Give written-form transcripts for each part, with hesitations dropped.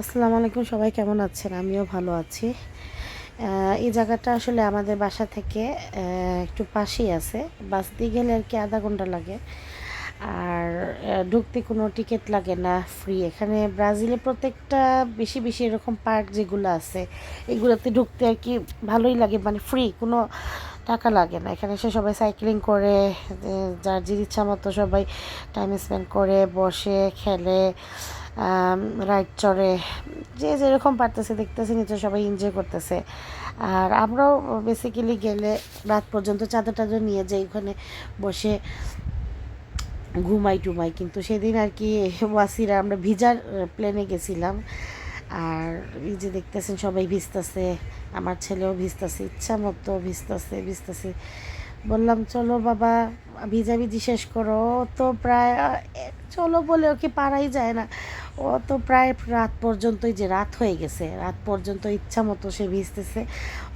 আসসালামু আলাইকুম, সবাই কেমন আছেন? আমিও ভালো আছি। এই জায়গাটা আসলে আমাদের বাসা থেকে একটু পাশেই আছে। বাস দিয়ে গেলে আর কি আধা ঘন্টা লাগে। আর ঢুকতে কোনো টিকিট লাগে না, ফ্রি। এখানে ব্রাজিলে প্রত্যেকটা বেশি বেশি এরকম পার্ক যেগুলো আছে এগুলোতে ঢুকতে আর কি ভালোই লাগে, মানে ফ্রি, কোনো টাকা লাগে না। এখানে এসে সবাই সাইক্লিং করে, যার যে ইচ্ছা মতো সবাই টাইম স্পেন্ড করে, বসে, খেলে, রাইড চড়ে, যে যেরকম পারতেছে দেখতেছে, নিচে সবাই এনজয় করতেছে। আর আমরাও বেসিক্যালি গেলে রাত পর্যন্ত চাদর টাদর নিয়ে যাই, ওখানে বসে ঘুমাই টুমাই। কিন্তু সেদিন আর কি ওয়াসিরা আমরা ভিজার প্লেনে গেছিলাম। আর এই যে দেখতেছেন সবাই ভিজতেছে, আমার ছেলেও ভিজতেছে, ইচ্ছা মতো ভিজতেছে ভিজতেছে। বললাম চলো বাবা, ভিজাভিজি শেষ করো। ও তো প্রায় চলো বলে ওকে পারাই যায় না। ও তো প্রায় রাত পর্যন্তই, যে রাত হয়ে গেছে, রাত পর্যন্ত ইচ্ছা মতো সে ভিজতেছে।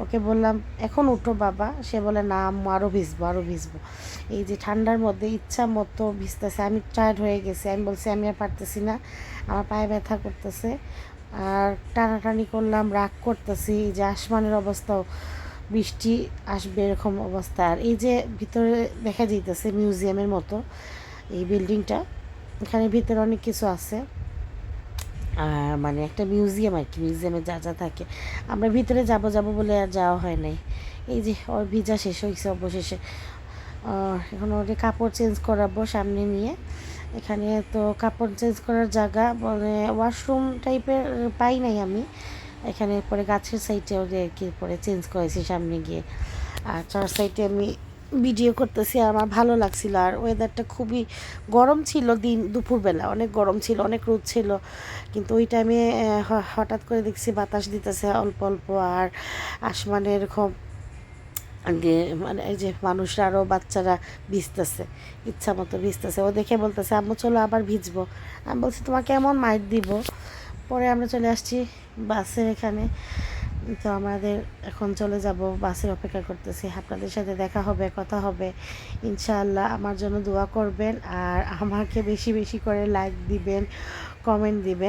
ওকে বললাম এখন উঠো বাবা, সে বলে না আম্মু আরও ভিজবো আরও ভিজবো। এই যে ঠান্ডার মধ্যে ইচ্ছা মতো ভিজতেছে। আমি টায়ার্ড হয়ে গেছি, আমি বলছি আমি আর পারতেছি না, আমার পায়ে ব্যথা করতেছে। আর টানাটানি করলাম, রাগ করতেছি। এই যে আসমানের অবস্থাও, বৃষ্টি আসবে এরকম অবস্থা। আর এই যে ভিতরে দেখা যাইতেছে মিউজিয়ামের মতো এই বিল্ডিংটা, এখানে ভিতরে অনেক কিছু আছে। আর মানে একটা মিউজিয়াম আর কি, মিউজিয়ামে যা যা থাকে। আমরা ভিতরে যাব যাব বলে আর যাওয়া হয় নাই। এই যে ওর ভিজা শেষ হয়েছে অবশেষে। এখন ওকে কাপড় চেঞ্জ করাবো সামনে নিয়ে। এখানে তো কাপড় চেঞ্জ করার জায়গা, মানে ওয়াশরুম টাইপের পাই নাই আমি। এখানে পরে গাছের সাইডে ওদের আর কি পরে চেঞ্জ করেছি সামনে গিয়ে। আর চার সাইডে আমি ভিডিও করতেছি। আর আমার ভালো লাগছিল। আর ওয়েদারটা খুবই গরম ছিল, দুপুরবেলা অনেক গরম ছিল, অনেক রোদ ছিল। কিন্তু ওই টাইমে হঠাৎ করে দেখছি বাতাস দিতেছে অল্প অল্প। আর আসমানে এরকম দিয়ে, মানে এই যে মানুষরা আরও বাচ্চারা ভিজতেছে, ইচ্ছা মতো ভিজতেছে। ও দেখে বলতেছে আম্মু চলো আবার ভিজবো। আমি বলছি তোমাকে এমন মাইর দিব। পরে আমরা চলে আসছি বাসের এখানে। তো আমাদের এখন চলে যাব, বাসের অপেক্ষা করতেছি। আপনাদের সাথে দেখা হবে, কথা হবে ইনশাআল্লাহ। আমার জন্য দোয়া করবেন আর আমাকে বেশি বেশি করে লাইক দিবেন, কমেন্ট দিবেন।